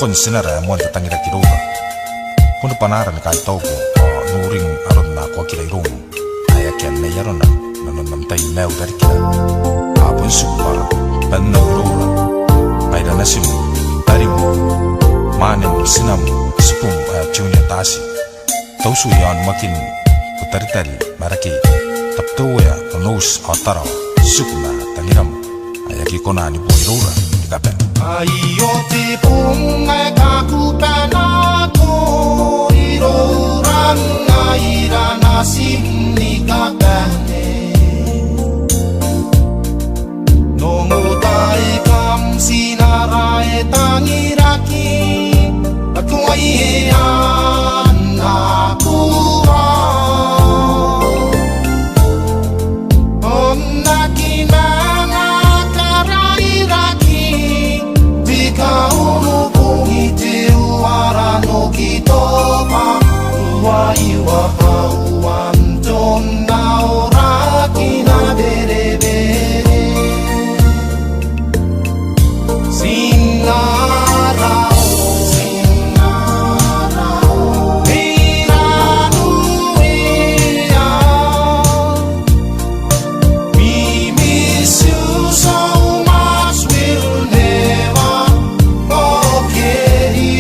pon sinara mo ta tangira kiroga pon panaran kai togo nuring aron na ko kira irong aya ken ne yaron na nam tai meu dari kira pon supa ban na rola ai da nasim dari manem sinam sipum junior tasi tausu yan makin utari maraki tapto ya nos atara sukma tangiram ayaki kona ni boirora dikapen ayo te punga kakupana ko iroran ngaira nasim nikapane nomutai kam sinarae tangiraki atuaian nakuwa Iwa pauan ton naura kina bere bere sinarao miranu ea we miss you so much we'll never forget you.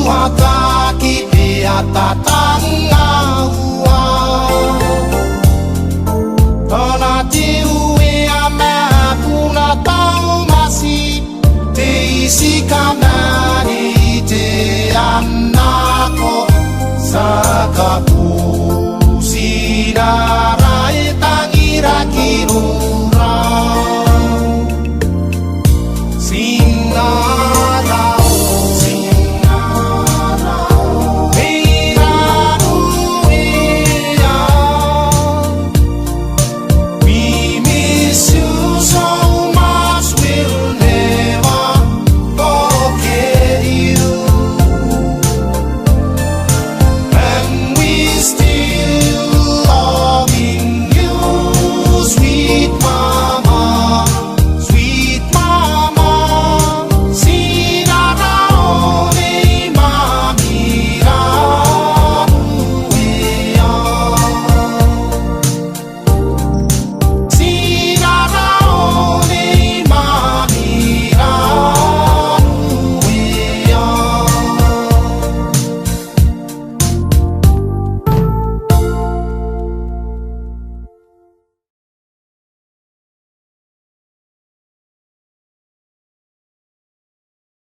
Suataki piata tangaua Onati ue ame puna tau masi Te isi kamani te anako Sakapu sina